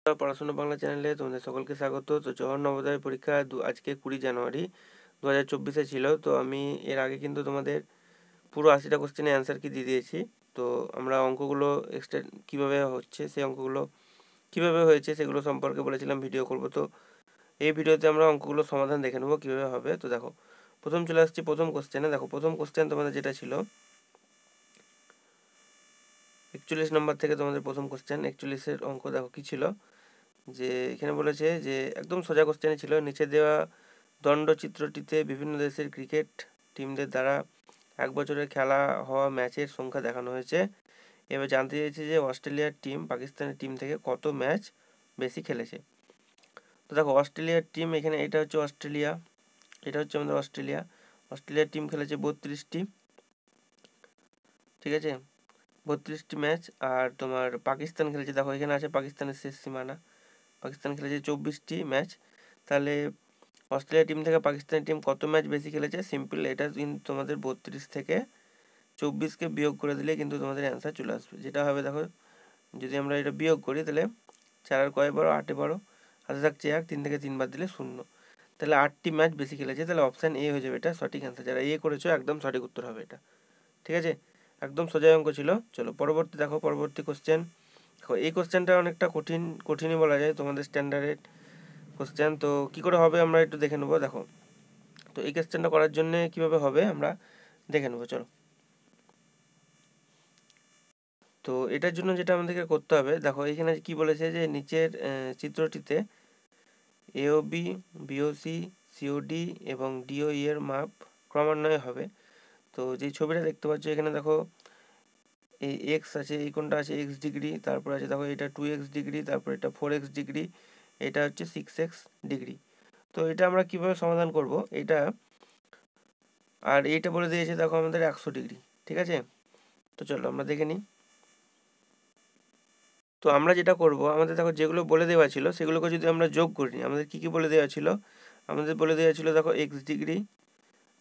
পড়াশোনা বাংলা চ্যানেলে তোমাদের সকলকে স্বাগত। তো জওহর নবোদয় পরীক্ষা আজকে 20 জানুয়ারি 2024-এ ছিল। তো আমি এর আগে কিন্তু তোমাদের পুরো 80টা কোশ্চেনের অ্যান্সার কি দিয়ে দিয়েছি। তো আমরা অঙ্কগুলো এক্সট্রা কীভাবে হচ্ছে, সেই অঙ্কগুলো কীভাবে হয়েছে সেগুলো সম্পর্কে বলেছিলাম ভিডিও করব। তো এই ভিডিওতে আমরা অঙ্কগুলো সমাধান দেখে নেবো কীভাবে হবে। তো দেখো, প্রথম চলে আসছি প্রথম কোশ্চেনে। দেখো, প্রথম কোশ্চেন তোমাদের যেটা ছিল 41 নম্বর থেকে তোমাদের প্রথম কোশ্চেন 41-এর অঙ্ক। দেখো কী ছিল, যে এখানে বলেছে যে একদম সোজা কোশ্চেনে ছিল, নিচে দেওয়া দণ্ডচিত্রটিতে বিভিন্ন দেশের ক্রিকেট টিমদের দ্বারা এক বছরে খেলা হওয়া ম্যাচের সংখ্যা দেখানো হয়েছে। এবার জানতে চেয়েছে যে অস্ট্রেলিয়ার টিম পাকিস্তানের টিম থেকে কত ম্যাচ বেশি খেলেছে। তো দেখো, অস্ট্রেলিয়ার টিম এখানে এটা হচ্ছে অস্ট্রেলিয়া, এটা হচ্ছে আমাদের অস্ট্রেলিয়া। অস্ট্রেলিয়ার টিম খেলেছে 32টি, ঠিক আছে, 32টি ম্যাচ। আর তোমার পাকিস্তান খেলেছে, দেখো এখানে আছে পাকিস্তানের শেষ সীমানা, পাকিস্তান খেলেছে 24টি ম্যাচ। তাহলে অস্ট্রেলিয়া টিম থেকে পাকিস্তানি টিম কত ম্যাচ বেশি খেলেছে? সিম্পল, এটা কিন্তু তোমাদের 32 থেকে 24কে বিয়োগ করে দিলে কিন্তু তোমাদের অ্যান্সার চলে আসবে। যেটা হবে, দেখো যদি আমরা এটা বিয়োগ করি তাহলে 4 আর কয় 12, 8 12, হাতে থাকছে 1, 3 থেকে 3 বাদ দিলে 0। তাহলে 8টি ম্যাচ বেশি খেলেছে। তাহলে অপশান এ হয়ে যাবে এটা সঠিক অ্যান্সার। যারা এ করেছো একদম সঠিক উত্তর হবে এটা, ঠিক আছে। একদম সোজা অঙ্ক ছিল। চলো পরবর্তী দেখো, পরবর্তী কোশ্চেন। দেখো এই কোশ্চেনটা অনেকটা কঠিনই বলা যায়, তোমাদের স্ট্যান্ডার্ডের কোশ্চেন। তো কী করে হবে আমরা একটু দেখে নেবো। দেখো, তো এই কোশ্চেনটা করার জন্য কীভাবে হবে আমরা দেখে নেবো, চলো। তো এটার জন্য যেটা আমাদেরকে করতে হবে, দেখো এখানে কি বলেছে যে নিচের চিত্রটিতে এওবি, বিওসি, সিওডি এবং ডিওই এর মাপ ক্রমান্বয়ে হবে। তো যে ছবিটা দেখতে পাচ্ছ এখানে দেখো, এই এক্স আছে, এই কোণটা আছে এক্স ডিগ্রি, তারপর আছে দেখো এটা 2x ডিগ্রি, তারপর এটা 4x ডিগ্রি, এটা হচ্ছে 6x ডিগ্রি। তো এটা আমরা কিভাবে সমাধান করব এটা, আর এইটা বলে দিয়েছে দেখো আমাদের 100 ডিগ্রি, ঠিক আছে। তো চলো আমরা দেখে নিই। তো আমরা যেটা করব, আমাদের দেখো যেগুলো বলে দেওয়া ছিল সেগুলোকে যদি আমরা যোগ করি, আমাদের কি কি বলে দেওয়া ছিল, আমাদের বলে দেওয়া ছিল দেখো এক্স ডিগ্রি।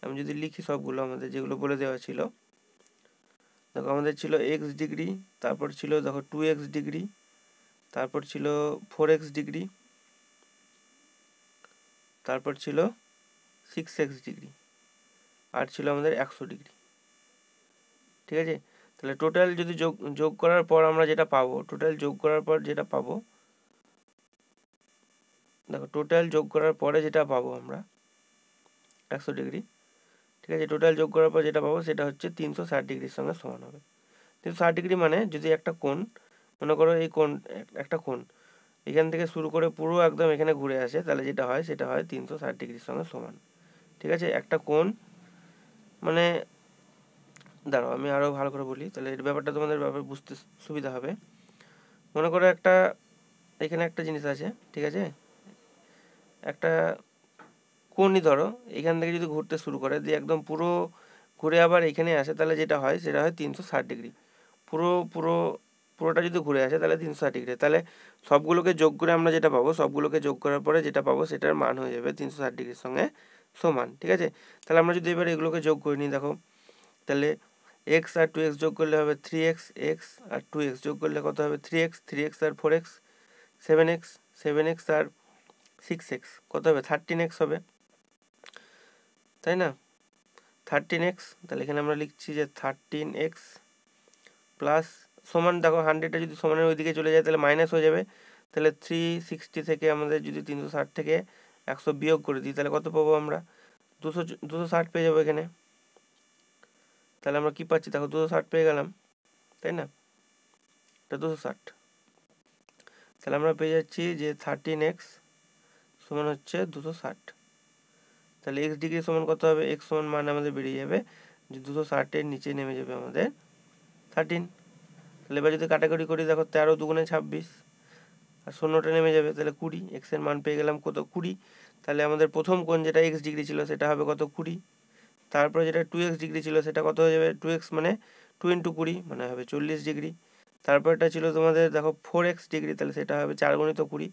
আমি যদি লিখি সবগুলো আমাদের যেগুলো বলে দেওয়া ছিল, দেখো আমাদের ছিল এক্স ডিগ্রি, তারপর ছিল দেখো 2x ডিগ্রি, তারপর ছিল 4x ডিগ্রি, তারপর ছিল 6x ডিগ্রি, আর ছিল আমাদের 100 ডিগ্রি, ঠিক আছে। তাহলে টোটাল যদি যোগ করার পর আমরা যেটা পাবো, টোটাল যোগ করার পর যেটা পাবো, দেখো টোটাল যোগ করার পরে যেটা পাবো আমরা 100 ডিগ্রি, ঠিক আছে। টোটাল যোগ করার পর যেটা পাবো সেটা হচ্ছে 360 ডিগ্রির সঙ্গে সমান হবে। 360 ডিগ্রি মানে যদি একটা কোণ, মনে করো এই কোণ, একটা কোণ এখান থেকে শুরু করে পুরো একদম এখানে ঘুরে আসে, তাহলে যেটা হয় সেটা হয় 360 ডিগ্রির সঙ্গে সমান, ঠিক আছে। একটা কোণ মানে, দাঁড়াও আমি আরও ভালো করে বলি, তাহলে এর ব্যাপারটা তোমাদের ব্যাপারে বুঝতে সুবিধা হবে। মনে করো একটা, এখানে একটা জিনিস আছে, ঠিক আছে, একটা কোণই ধরো এখান থেকে যদি ঘুরতে শুরু করে দিয়ে একদম পুরো ঘুরে আবার এখানে আসে, তাহলে যেটা হয় সেটা হয় 360 ডিগ্রি। পুরো পুরো পুরোটা যদি ঘুরে আসে তাহলে 360 ডিগ্রি। তাহলে সবগুলোকে যোগ করে আমরা যেটা পাবো, সবগুলোকে যোগ করার পরে যেটা পাবো সেটার মান হয়ে যাবে 360 ডিগ্রির সঙ্গে সমান, ঠিক আছে। তাহলে আমরা যদি এবার এগুলোকে যোগ করে নিই, দেখো তাহলে এক্স আর 2x যোগ করলে হবে 3x, এক্স আর 2x যোগ করলে কত হবে 3x, 3x আর 4x 7x, 7x আর 6x কত হবে 13x হবে, তাই না, 13x। তাহলে এখানে আমরা লিখছি যে 13x প্লাস সমান, দেখো 100টা যদি সমানের ওইদিকে চলে যায় তাহলে মাইনাস হয়ে যাবে। তাহলে 360 থেকে আমাদের যদি 360 থেকে 100 বিয়োগ করে দিই তাহলে কত পাবো আমরা, 260 পেয়ে যাবো এখানে। তাহলে আমরা কি পাচ্ছি, দেখো 260 পেয়ে গেলাম, তাই না, এটা 260। তাহলে আমরা পেয়ে যাচ্ছি যে 13x সমান হচ্ছে 260। তাহলে এক্স ডিগ্রি সমান কত হবে, এক্স সমান মান আমাদের বেরিয়ে যাবে যে 260-এর নিচে নেমে যাবে আমাদের 13। তাহলে এবার যদি কাটাকুটি করি, দেখো 13 দুগুণে 26 আর 0টা নেমে যাবে, তাহলে 20। এক্সের মান পেয়ে গেলাম কত, 20। তাহলে আমাদের প্রথম কোণ যেটা এক্স ডিগ্রি ছিল সেটা হবে কত, 20। তারপরে যেটা 2x ডিগ্রি ছিল সেটা কত হয়ে যাবে, 2x মানে 2 × 20 মানে হবে 40 ডিগ্রি। তারপরটা ছিল তোমাদের দেখো 4x ডিগ্রি, তাহলে সেটা হবে 4 × 20,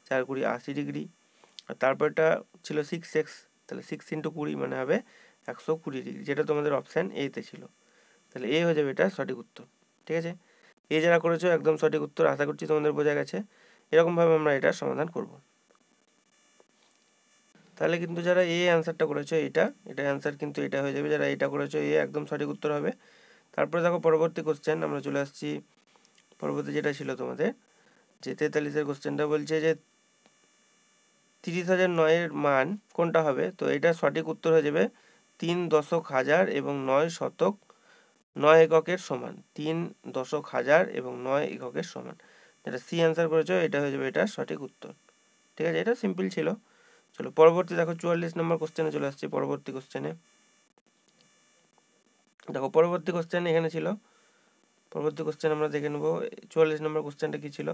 4 × 20 80 ডিগ্রি। আর তারপরটা ছিল 6x, তাহলে 6 × 20 মানে হবে 120 ডিগ্রি, যেটা তোমাদের অপশান এতে ছিল। তাহলে এ হয়ে যাবে এটা সঠিক উত্তর, ঠিক আছে। এই যারা করেছো একদম সঠিক উত্তর, আশা করছি তোমাদের বোঝা গেছে। এরকমভাবে আমরা এটা সমাধান করব। তাহলে কিন্তু যারা এ অ্যান্সারটা করেছো এটা অ্যান্সার কিন্তু এটা হয়ে যাবে, যারা এটা করেছো এ একদম সঠিক উত্তর হবে। তারপরে দেখো পরবর্তী কোশ্চেন আমরা চলে আসছি, পরবর্তী যেটা ছিল তোমাদের যে 43-এর কোশ্চেনটা বলছে যে 30,009 মান কোনটা হবে, তো এটা সঠিক উত্তর হয়ে যাবে 3 দশক হাজার এবং 9 শতক 9 এককের সমান, 3 দশক হাজার এবং 9 এককের সমান। যেটা সি অ্যান্সার করেছো এটা হয়ে যাবে এটা সঠিক উত্তর। ঠিক আছে, এটা সিম্পল ছিল। চলো পরবর্তী দেখো 44 নম্বর কোশ্চেনে চলে আসছি। পরবর্তী কোশ্চেনে দেখো, পরবর্তী কোশ্চেন এখানে ছিল, পরবর্তী কোশ্চেন আমরা দেখে নেব। 44 নম্বর কোশ্চেনটা কি ছিল,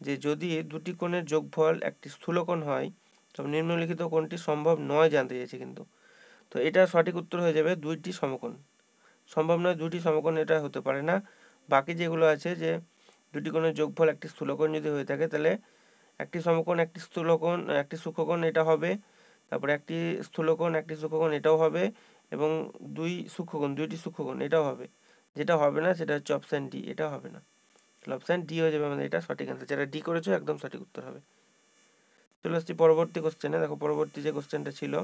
যে যদি দুটি কোণের যোগফল একটি স্থূলকোণ হয় তবে নিম্নলিখিত কোণটি সম্ভব নয় জানতে চেয়েছে কিন্তু। তো এটা সঠিক উত্তর হয়ে যাবে দুইটি সমকোণ। সম্ভব নয় দুটি সমকোণ এটা হতে পারে না। বাকি যেগুলো আছে যে দুটি কোণের যোগফল একটি স্থূলকোণ যদি হয়ে থাকে তাহলে একটি সমকোণ একটি স্থূলকোণ একটি সূক্ষ্মকোণ এটা হবে, তারপরে একটি স্থূলকোণ একটি সূক্ষ্মকোণ এটাও হবে, এবং দুইটি সূক্ষ্মকোণ এটাও হবে। যেটা হবে না সেটা হচ্ছে অপশান ডি, এটা হবে না। তাহলে অপশান ডি হয়ে যাবে আমাদের এটা সঠিক অ্যান্সার। যারা ডি করেছো একদম সঠিক উত্তর হবে। চলে আসছি পরবর্তী কোশ্চেনে। দেখো পরবর্তী যে কোশ্চেনটা ছিল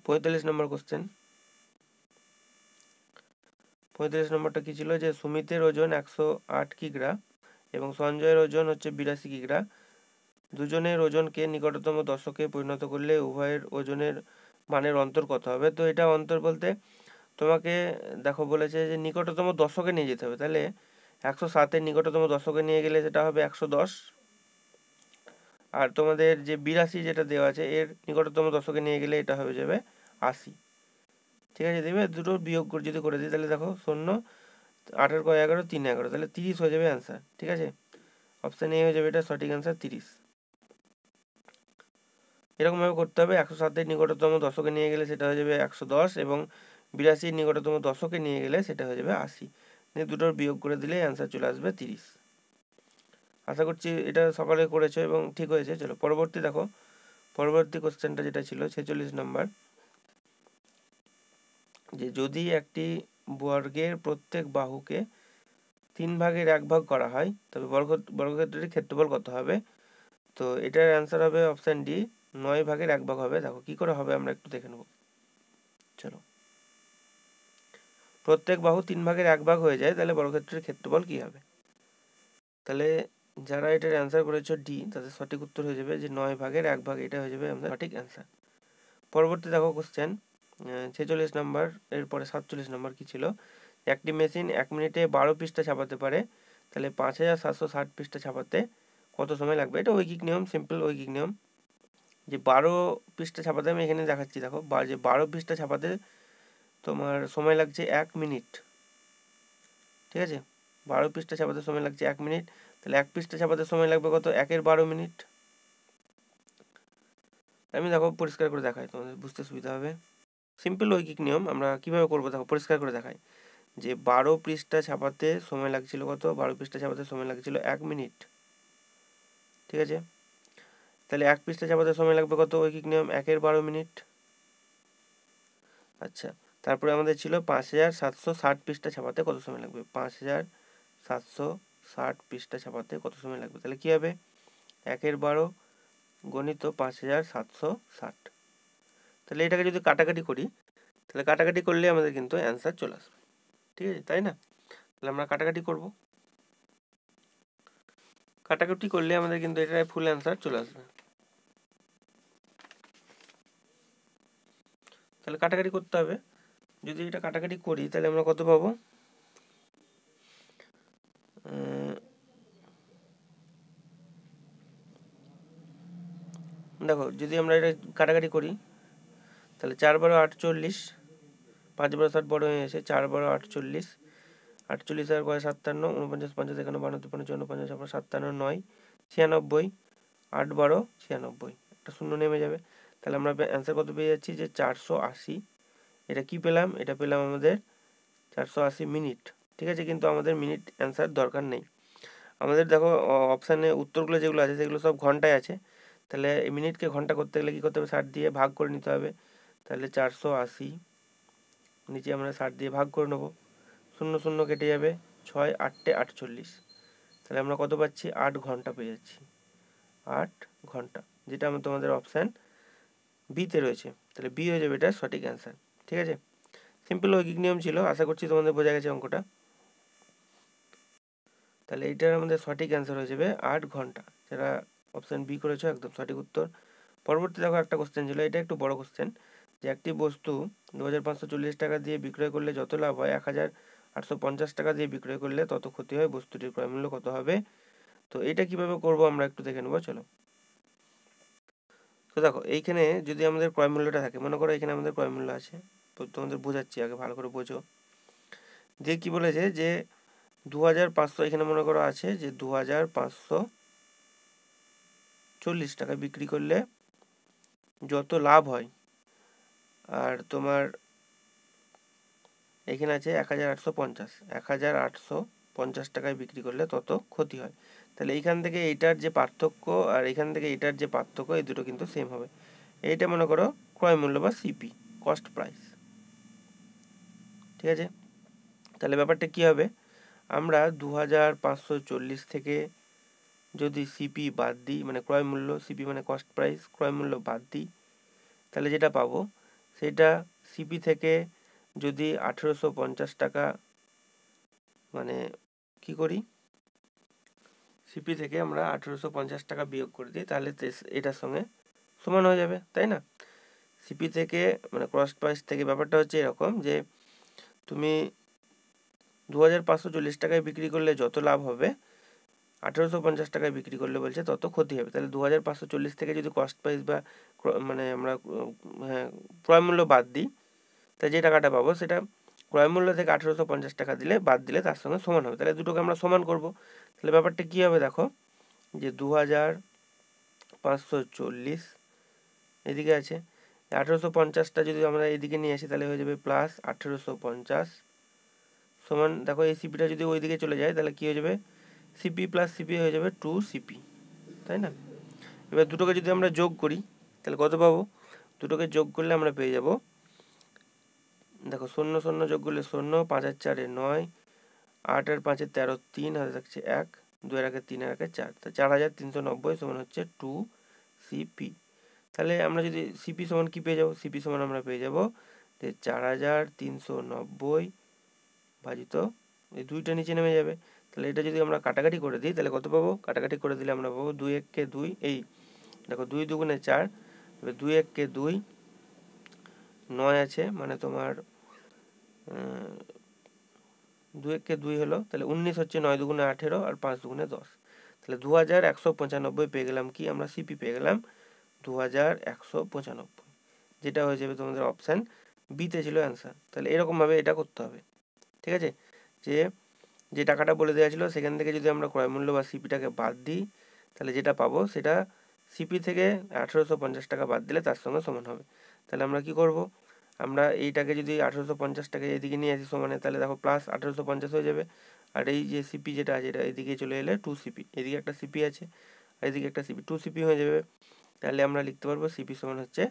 45 নম্বর কোশ্চেন। 35 নম্বরটা কি ছিল, যে সুমিতের ওজন 108 কিগ্রা এবং সঞ্জয়ের ওজন হচ্ছে 82 কিগ্রা। দুজনের ওজনকে নিকটতম দশকে পরিণত করলে উভয়ের ওজনের মানের অন্তর কত হবে। তো এটা অন্তর বলতে তোমাকে দেখো বলেছে যে নিকটতম দশকে নিয়ে যেতে হবে, তাহলে 107-এর নিকটতম দশকে নিয়ে গেলে সেটা হবে 110, আর তোমাদের যে 82 যেটা দেওয়া আছে এর নিকটতম দশকে নিয়ে গেলে এটা হয়ে যাবে 80। ঠিক আছে, দেবে দুটো বিয়োগ করে যদি করে দিই তাহলে দেখো 0, 8 × 11, 3 11, তাহলে 30 হয়ে যাবে অ্যান্সার। ঠিক আছে, অপশান এ হয়ে যাবে এটা সঠিক অ্যান্সার 30। এরকমভাবে করতে হবে। 107-এর নিকটতম দশকে নিয়ে গেলে সেটা হয়ে যাবে 110, এবং 82-র নিকটতম দশকে নিয়ে গেলে সেটা হয়ে যাবে 80। দুটোর বিয়োগ করে দিলে অ্যান্সার চলে আসবে 30। আশা করছি এটা সকালে করেছো এবং ঠিক হয়েছে। চলো পরবর্তী দেখো, পরবর্তী কোশ্চেনটা যেটা ছিল 46 নম্বর, যে যদি একটি বর্গের প্রত্যেক বাহুকে 3 ভাগের 1 ভাগ করা হয় তবে বর্গক্ষেত্রটির ক্ষেত্রফল কত হবে। তো এটার অ্যান্সার হবে অপশান ডি, 9 ভাগের 1 ভাগ হবে। দেখো কি করে হবে আমরা একটু দেখে নেব। চলো, প্রত্যেক বাহু 3 ভাগের 1 ভাগ হয়ে যায় তাহলে বর্গক্ষেত্রের ক্ষেত্রফল কি হবে। তাহলে যারা এটার অ্যান্সার করেছো ডি তাদের সঠিক উত্তর হয়ে যাবে যে 9 ভাগের 1 ভাগ, এটা হয়ে যাবে আমাদের সঠিক অ্যান্সার। পরবর্তী দেখো কোশ্চেন 46 নম্বর, এরপরে 47 নম্বর কি ছিল, একটি মেশিন 1 মিনিটে 12 পৃষ্ঠা ছাপাতে পারে, তাহলে 5760 পৃষ্ঠা ছাপাতে কত সময় লাগবে। এটা ঐকিক নিয়ম, সিম্পল ঐকিক নিয়ম। যে 12 পৃষ্ঠা ছাপাতে আমি এখানে দেখাচ্ছি, দেখো যে 12 পৃষ্ঠা ছাপাতে তোমার সময় লাগছে 1 মিনিট। ঠিক আছে, 12 পৃষ্ঠা ছাপাতে সময় লাগছে 1 মিনিট, তাহলে 1 পৃষ্ঠা ছাপাতে সময় লাগবে কত, 1 এর 12 মিনিট। আমি দেখো পরিষ্কার করে দেখাই, তোমাদের বুঝতে সুবিধা হবে। সিম্পল ঐকিক নিয়ম, আমরা কিভাবে করবো দেখো পরিষ্কার করে দেখাই। যে 12 পৃষ্ঠা ছাপাতে সময় লাগছিল কত, 12 পৃষ্ঠা ছাপাতে সময় লাগছিল 1 মিনিট। ঠিক আছে, তাহলে 1 পৃষ্ঠা ছাপাতে সময় লাগবে কত, ঐকিক নিয়ম 1 এর 12 মিনিট। আচ্ছা, তারপরে আমাদের ছিল 5760 পৃষ্ঠা ছাপাতে কত সময় লাগবে, 5760 পৃষ্ঠা ছাপাতে কত সময় লাগবে। তাহলে কি হবে, 1 এর 12 গণিত 5760। তাহলে এটাকে যদি কাটাকাটি করি তাহলে কাটাকাটি করলে আমাদের কিন্তু অ্যান্সার চলে আসবে। ঠিক আছে, তাই না। তাহলে আমরা কাটাকাটি করব, কাটাকাটি করলে আমাদের কিন্তু এটা ফুল অ্যান্সার চলে আসবে। তাহলে কাটাকাটি করতে হবে, যদি এটা কাটাকাটি করি তাহলে আমরা কত পাবো, দেখো যদি আমরা এটা কাটাকাটি করি তাহলে 4 × 12 = 48, 5 × 7 বড় হয়ে এসে 4 × 48, 48 আর 57, 49, 50, 51, 52, 53, 54, 55, 57, 9, 96, 8 × 12 = 96, একটা শূন্য নেমে যাবে। তাহলে আমরা অ্যান্সার কত পেয়ে যাচ্ছি, যে 480। এটা কি পেলাম, এটা পেলাম আমাদের 480 মিনিট। ঠিক আছে, কিন্তু আমাদের মিনিট অ্যান্সার দরকার নেই। আমাদের দেখো অপশানে উত্তরগুলো যেগুলো আছে সেগুলো সব ঘন্টায় আছে, তাহলে এই মিনিটকে ঘন্টা করতে গেলে কী করতে হবে, 60 দিয়ে ভাগ করে নিতে হবে। তাহলে 480 নিচে আমরা 60 দিয়ে ভাগ করে নেবো, 0 0 কেটে যাবে, 6 8 48, তাহলে আমরা কত পাচ্ছি? 8 ঘন্টা পেয়ে যাচ্ছি, 8 ঘন্টা, যেটা আমার তোমাদের অপশান বিতে রয়েছে। তাহলে বি হয়ে যাবে এটা সঠিক অ্যান্সার। ঠিক আছে, সিম্পল ঐকিক নিয়ম ছিল, আশা করছি তোমাদের বোঝা গেছে অঙ্কটা। তাহলে এইটার আমাদের সঠিক অ্যান্সার হয়ে যাবে 8 ঘন্টা, যেটা অপশান বি করেছো একদম সঠিক উত্তর। পরবর্তী দেখো একটা কোশ্চেন ছিল, এটা একটু বড় কোশ্চেন, যে একটি বস্তু 2540 টাকা দিয়ে বিক্রয় করলে যত লাভ হয় 1850 টাকা দিয়ে বিক্রয় করলে তত ক্ষতি হয়, বস্তুটির ক্রয় মূল্য কত হবে? তো এটা কিভাবে করব আমরা একটু দেখে নেবো, চলো। তো দেখো এইখানে যদি আমাদের ক্রয় মূল্যটা থাকে, মনে করো এখানে আমাদের ক্রয় মূল্য আছে, তো তোমাদের বোঝাচ্ছি, আগে ভালো করে বোঝো। যে কি বলেছে যে 2500, এখানে মনে করো আছে যে 2540 টাকা বিক্রি করলে যত লাভ হয়, আর তোমার এখানে আছে 1850 টাকায় বিক্রি করলে তত ক্ষতি হয়। তাহলে এইখান থেকে এইটার যে পার্থক্য আর এখান থেকে এইটার যে পার্থক্য, এই দুটো কিন্তু সেম হবে। এইটা মনে করো ক্রয় মূল্য বা সিপি, কস্ট প্রাইস। ঠিক আছে, তাহলে ব্যাপারটা কি হবে, আমরা 2540 থেকে যদি সিপি বাদ দিই, মানে ক্রয় মূল্য, সিপি মানে কস্ট প্রাইস, ক্রয় মূল্য বাদ দিই, তাহলে যেটা পাবো সেটা সিপি থেকে যদি 1850 টাকা, মানে কি করি, সিপি থেকে আমরা 1850 টাকা বিয়োগ করে দিই, তাহলে এটার সঙ্গে সমান হয়ে যাবে, তাই না? সিপি থেকে মানে কস্ট প্রাইস থেকে ব্যাপারটা হচ্ছে এরকম যে তুমি 2540 টাকায় বিক্রি করলে যত লাভ হবে 1850 টাকায় বিক্রি করলে বলছে তত ক্ষতি হবে। তাহলে 2540 থেকে যদি কস্ট প্রাইস বা মানে আমরা হ্যাঁ ক্রয় মূল্য বাদ দিই, তাই যে টাকাটা পাবো সেটা ক্রয় মূল্য থেকে 1850 টাকা দিলে বাদ দিলে তার সঙ্গে সমান হবে। তাহলে দুটোকে আমরা সমান করব। তাহলে ব্যাপারটা কী হবে দেখো, যে 2540 এদিকে আছে, 1850টা যদি আমরা এদিকে নিয়ে আসি তাহলে হয়ে যাবে প্লাস 1850 সমান, দেখো এই সিপিটা যদি ওইদিকে চলে যায় তাহলে কী হয়ে যাবে, সিপি প্লাস সিপি হয়ে যাবে 2 সিপি, তাই না? এবার দুটোকে যদি আমরা যোগ করি তাহলে কত পাবো, দুটোকে যোগ করলে আমরা পেয়ে যাব, দেখো 0 0 যোগ করলে 0, 5 আর 4 9, 8 আর 5 13, 3 হাতে থাকছে 1, 2 এর আগে 3 এর আগে 4, তা 4390 সমান হচ্ছে 2সিপি। তাহলে আমরা যদি সিপি সমান কি পেয়ে যাব, সিপি সমান আমরা পেয়ে যাব যে 4390 ভাজিত এই দুইটা নিচে নেমে যাবে। তাহলে এটা যদি আমরা কাটাকাটি করে দিই তাহলে কত পাবো, কাটাকাটি করে দিলে আমরা পাবো 2 1 কে 2, এই দেখো 2 দুগুণে 4, এবার 2 1 কে 2, 9 আছে মানে তোমার 2 1 কে 2 হলো, তাহলে 19 হচ্ছে, 9 দুগুণে 18 আর 5 দুগুণে 10, তাহলে 2195 পেয়ে গেলাম, কি আমরা সিপি পেয়ে গেলাম 2195, যেটা হয়ে যাবে তোমাদের অপশান বিতে ছিল অ্যান্সার। তাহলে এরকমভাবে এটা করতে হবে। ঠিক আছে, যে যে টাকাটা বলে দেওয়া ছিল সেখান থেকে যদি আমরা ক্রয় মূল্য বা সিপিটাকে বাদ দিই তাহলে যেটা পাবো সেটা সিপি থেকে 1850 টাকা বাদ দিলে তার সঙ্গে সমান হবে। তাহলে আমরা কি করব, আমরা এইটাকে যদি 1850 টাকা এদিকে নিয়ে আসি সমানে, তাহলে দেখো প্লাস 1850 হয়ে যাবে, আর এই যে সিপি যেটা আছে এটা এদিকে চলে এলে 2সিপি, এদিকে একটা সিপি আছে আর এদিকে একটা সিপি, 2সিপি হয়ে যাবে। তাহলে আমরা লিখতে পারবো সিপি সমান হচ্ছে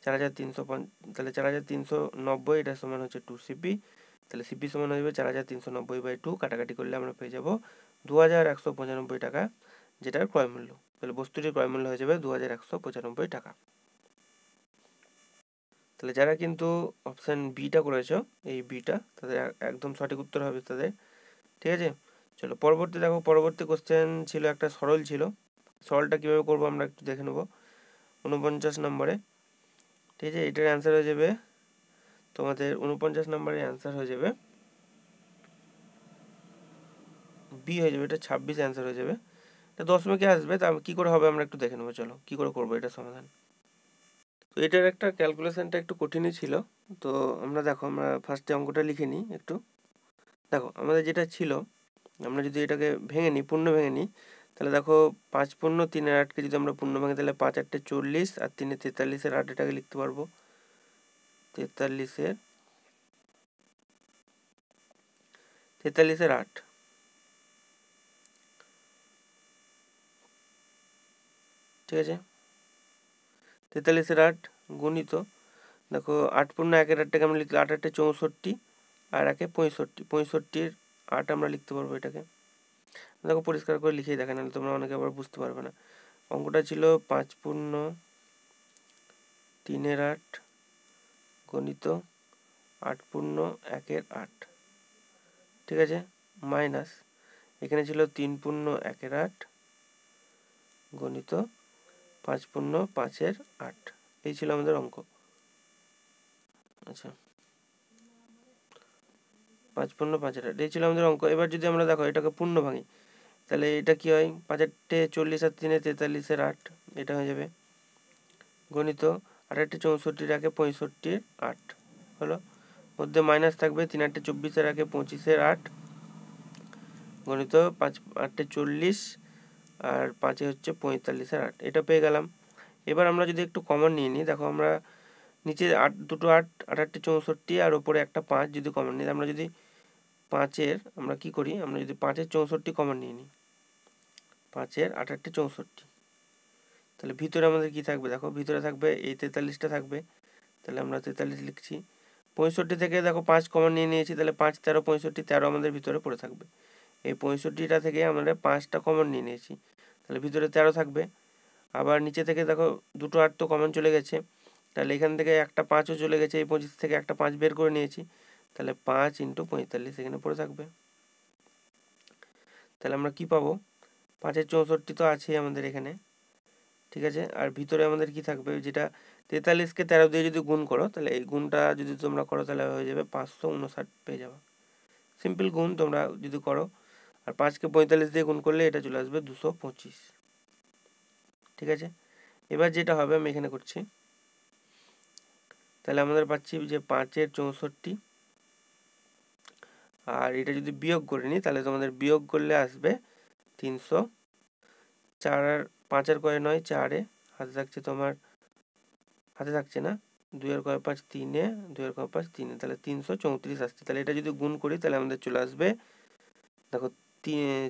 4300, তাহলে 4390 এটা সমান হচ্ছে 2সিপি, তাহলে সিপি সমান হয়ে যাবে 4390/2, কাটাকাটি করলে আমরা পেয়ে যাবো 2195 টাকা, যেটার ক্রয় মূল্য। তাহলে বস্তুটির ক্রয় মূল্য হয়ে যাবে 2195 টাকা। তাহলে যারা কিন্তু অপশান বিটা করেছো, এই বিটা তাদের একদম সঠিক উত্তর হবে তাদের। ঠিক আছে, চলো পরবর্তী দেখো, পরবর্তী কোশ্চেন ছিল একটা সরল ছিল, সরলটা কীভাবে করবো আমরা একটু দেখে নেবো 49 নম্বরে। ঠিক আছে, এটার অ্যান্সার হয়ে যাবে তোমাদের 49 নম্বরের অ্যান্সার হয়ে যাবে বি হয়ে যাবে, এটা 26 অ্যান্সার হয়ে যাবে। এটা দশমিকে আসবে, তা কী করে হবে আমরা একটু দেখে নেবো, চলো কী করে করবো এটা সমাধান। তো এটার একটা ক্যালকুলেশনটা একটু কঠিনই ছিল। তো আমরা দেখো, আমরা ফার্স্টে অঙ্কটা লিখে নিই একটু। দেখো আমাদের যেটা ছিল, আমরা যদি এটাকে ভেঙে নিই, পূর্ণ ভেঙে নিই, তাহলে দেখো 5 পূর্ণ 3 আর 8কে যদি আমরা পূর্ণ ভাঙি তাহলে 5 8 40 আর 3 43 আর 8 এটাকে লিখতে পারবো 43 এর 8। ঠিক আছে, 43 এর 8 গুণিত, দেখো 8 পূর্ণ 1 এর 8টাকে আমরা লিখলে 8 8 64 আর 1 65, 65-র 8 আমরা লিখতে পারবো এটাকে। দেখো পরিষ্কার করে লিখেই দেখে, নাহলে তোমরা অনেকে আবার বুঝতে পারবে না। অঙ্কটা ছিল 5 পূর্ণ 3/8 গণিত 8 পূর্ণ 1/8, ঠিক আছে, মাইনাস এখানে ছিল 3 পূর্ণ 1/8 গণিত 5 পূর্ণ 5/8। এই ছিল আমাদের অঙ্ক। আচ্ছা, 5 পূর্ণ 5/8 এই ছিল আমাদের অঙ্ক। এবার যদি আমরা দেখো এটাকে পূর্ণ ভাঙি, তাহলে এটা কি হয়, 5/8 40 আর 3 43 8, এটা হয়ে যাবে গণিত 8 64 65 8 হলো, মধ্যে মাইনাস থাকবে 3 8 24 25 8 গণিত 5 8 40 আর 5 হচ্ছে 45 8, এটা পেয়ে গেলাম। এবার আমরা যদি একটু কমন নিয়ে নিই, দেখো আমরা নিচে 8 দুটো 8 8 64 আর উপরে একটা 5 যদি কমন নিই, আমরা যদি 5-এর আমরা কি করি, আমরা যদি 5-এর 64 কমন নিয়ে নিই, 5-এর 8 8 64, তাহলে ভিতরে আমাদের কি থাকবে, দেখো ভিতরে থাকবে এই 43টা থাকবে, তাহলে আমরা 43 লিখছি। 65 থেকে দেখো 5 কমন নিয়ে নিয়েছি, তাহলে 5 13 65 13 আমাদের ভিতরে পড়ে থাকবে। এই 65টা থেকে আমরা 5টা কমন নিয়ে নিয়েছি, তাহলে ভিতরে 13 থাকবে। আবার নিচে থেকে দেখো দুটো 8 তো কমন চলে গেছে, তাহলে এখান থেকে একটা 5ও চলে গেছে, এই 25 থেকে একটা 5 বের করে নিয়েছি, তাহলে 5 × 45 এখানে পড়ে থাকবে। তাহলে আমরা কি পাবো, 5-এর 64 তো আছেই আমাদের এখানে, ঠিক আছে, আর ভিতরে আমাদের কি থাকবে, যেটা 43কে 13 দিয়ে যদি গুণ করো, তাহলে এই গুণটা যদি তোমরা করো তাহলে হয়ে যাবে 559 পেয়ে যাবে। সিম্পল গুণ তোমরা যদি করো, আর 5কে 45 দিয়ে গুণ করলে এটা চলে আসবে 225, ঠিক আছে। এবার যেটা হবে আমি এখানে করছি, তাহলে আমাদের পাচ্ছি যে 5-এর 64, আর এটা যদি বিয়োগ করে নিই তাহলে তোমাদের বিয়োগ করলে আসবে 300, 4 আর 5 আর কয় 9 4-এ, হাতে থাকছে তোমার, হাতে থাকছে না, 2 আর কয় 5 3-এ, 2 আর কয় 5 3-এ, তাহলে 334 আসছে। তাহলে এটা যদি গুণ করি তাহলে আমাদের চলে আসবে, দেখো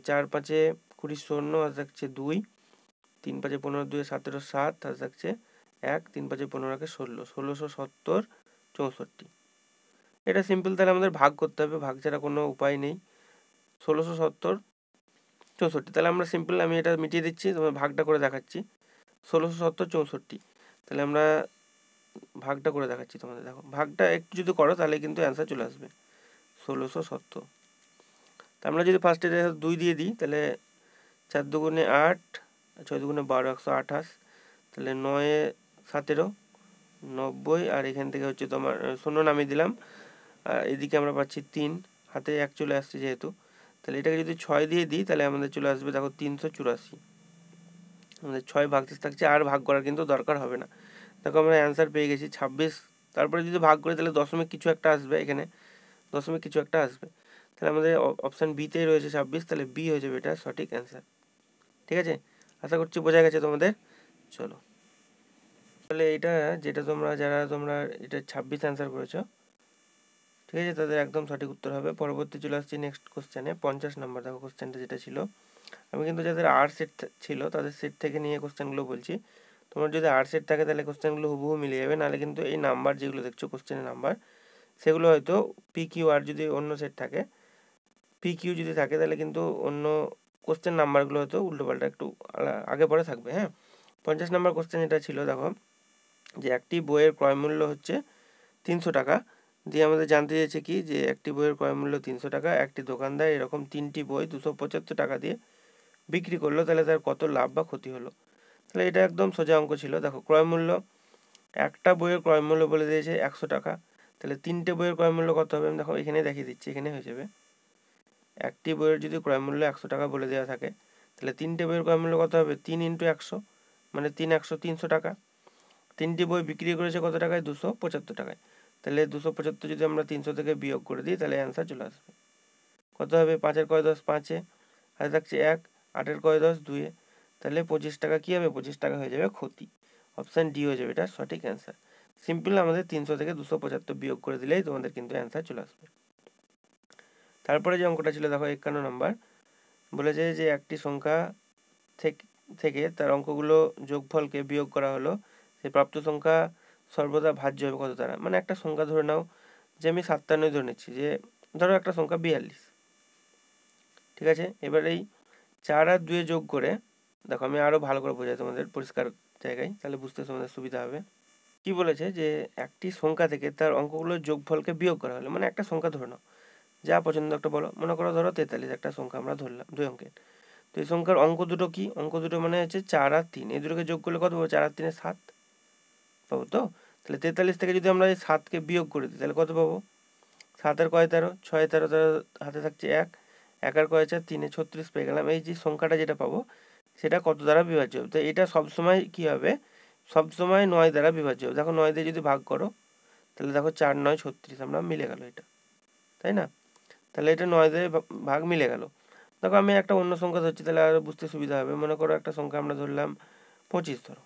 4 5-এ 20 শূন্য, হাতে থাকছে 2, 3 5-এ 15 2 17 7, হাতে থাকছে 1, 3 5-এ 15 16 1670 64। এটা সিম্পল, তাহলে আমাদের ভাগ করতে হবে, ভাগ ছাড়া কোনো উপায় নেই। 1670 64, তাহলে আমরা সিম্পল, আমি এটা মিটিয়ে দিচ্ছি, তোমার ভাগটা করে দেখাচ্ছি। 1670 64, তাহলে আমরা ভাগটা করে দেখাচ্ছি তোমাদের, দেখো ভাগটা একটু যদি করো তাহলে কিন্তু অ্যান্সার চলে আসবে 1670। তা আমরা যদি ফার্স্টে 2 দিয়ে দিই, তাহলে 4 দুগুণে 8, 6 দুগুণে 12 128, তাহলে 9-এ 17 90, আর এখান থেকে হচ্ছে তোমার 0 নামিয়ে দিলাম, আর এদিকে আমরা পাচ্ছি 3, হাতে 1 চলে আসছে যেহেতু, তাহলে এটাকে যদি 6 দিয়ে দিই তাহলে আমাদের চলে আসবে দেখো 384, আমাদের 6 ভাগশেষ থাকছে, আর ভাগ করার কিন্তু দরকার হবে না। দেখো আমরা অ্যান্সার পেয়ে গেছি 26, তারপরে যদি ভাগ করি তাহলে দশমিক কিছু একটা আসবে, এখানে দশমিক কিছু একটা আসবে, তাহলে আমাদের অপশান বিতেই রয়েছে 26, তাহলে বি হয়ে যাবে এটা সঠিক অ্যান্সার, ঠিক আছে। আশা করছি বোঝা গেছে তোমাদের। চলো, তাহলে এটা যেটা তোমরা এটা 26 অ্যান্সার করেছো, ঠিক আছে, তাদের একদম সঠিক উত্তর হবে। পরবর্তী চলে আসছি নেক্সট কোশ্চেনে, 50 নম্বর। দেখো কোশ্চেনটা যেটা ছিল, আমি কিন্তু যাদের আর সেট ছিল তাদের সেট থেকে নিয়ে কোশ্চেনগুলো বলছি। তোমার যদি আর সেট থাকে তাহলে কোশ্চেনগুলো হুবহু মিলে যাবে, নাহলে কিন্তু এই নাম্বার যেগুলো দেখছো কোশ্চেনের নাম্বার, সেগুলো হয়তো পি কিউ আর যদি অন্য সেট থাকে, পি কিউ যদি থাকে তাহলে কিন্তু অন্য কোশ্চেন নাম্বারগুলো হয়তো উল্টোপাল্টা একটু আগে পরে থাকবে। হ্যাঁ, 50 নম্বর কোশ্চেন যেটা ছিল, দেখো যে একটি বইয়ের ক্রয় মূল্য হচ্ছে 300 টাকা, দিয়ে আমাদের জানতে চেয়েছে কি যে একটি বইয়ের ক্রয় মূল্য 300 টাকা, একটি দোকানদার এরকম 3টি বই 275 টাকা দিয়ে বিক্রি করলো, তাহলে তার কত লাভ বা ক্ষতি হলো। তাহলে এটা একদম সোজা অঙ্ক ছিল। দেখো ক্রয় মূল্য, একটা বইয়ের ক্রয় মূল্য বলে দিয়েছে 100 টাকা, তাহলে 3টে বইয়ের ক্রয় মূল্য কত হবে, আমি দেখো এখানে দেখিয়ে দিচ্ছি, এখানে হয়ে যাবে, একটি বইয়ের যদি ক্রয় মূল্য 100 টাকা বলে দেওয়া থাকে, তাহলে 3টে বইয়ের ক্রয় মূল্য কত হবে, 3 × 100, মানে 3 100 300 টাকা। 3টি বই বিক্রি করেছে কত টাকায়, 275 টাকায়, তাহলে 275 যদি আমরা 300 থেকে বিয়োগ করে দিই তাহলে অ্যান্সার চলে আসবে, কত হবে, 5-এর কয় 10 5-এ, হাতে থাকছে 1, 8-এর কয় 10 2-এ, তাহলে 25 টাকা কী হবে, 25 টাকা হয়ে যাবে ক্ষতি। অপশান ডি হয়ে যাবে এটা সঠিক অ্যান্সার। সিম্পল, আমাদের 300 থেকে 275 বিয়োগ করে দিলেই তোমাদের কিন্তু অ্যান্সার চলে আসবে। তারপরে যে অঙ্কটা ছিল, দেখো 51 নম্বর, বলেছে যে একটি সংখ্যা থেকে তার অঙ্কগুলো যোগফলকে বিয়োগ করা হলো, সেই প্রাপ্ত সংখ্যা সর্বদা ভাজ্য হবে কত দ্বারা। মানে একটা সংখ্যা ধরে নাও, যে আমি 57 ধরে নিচ্ছি, যে ধরো একটা সংখ্যা 42, ঠিক আছে। এবার এই 4 আর 2 যোগ করে, দেখো আমি আরও ভালো করে বোঝাই তোমাদের পরিষ্কার জায়গায়, তাহলে বুঝতে তোমাদের সুবিধা হবে। কি বলেছে যে একটি সংখ্যা থেকে তার অঙ্কগুলোর যোগফলকে বিয়োগ করা হলো, মানে একটা সংখ্যা ধরে নাও, যা পছন্দ একটা বলো, মনে করো ধরো 43 একটা সংখ্যা আমরা ধরলাম 2 অঙ্কের। তো এই সংখ্যার অঙ্ক দুটো কি? অঙ্ক দুটো মানে হচ্ছে 4 আর 3, এই দুটোকে যোগ করলে কত পাবো? 4 আর 3 7 পাবো তো। তাহলে 43 থেকে যদি আমরা এই 7কে বিয়োগ করে দিই তাহলে কত পাবো? 7 আর কয় 13, 6 13, হাতে থাকছে 1, 1 আর কয় 4, 3 36 পেয়ে গেলাম। এই যে সংখ্যাটা যেটা পাবো সেটা কত দ্বারা বিভাজ্য হবে? তো এটা সবসময় কি হবে? সবসময় 9 দ্বারা বিভাজ্য হবে। দেখো 9 দিয়ে যদি ভাগ করো তাহলে দেখো 4 9 36, আমরা মিলে গেল এটা, তাই না? তাহলে এটা 9 দিয়ে ভাগ মিলে গেল। দেখো আমি একটা অন্য সংখ্যা ধরছি, তাহলে আর বুঝতে সুবিধা হবে। মনে করো একটা সংখ্যা আমরা ধরলাম 25 ধরো,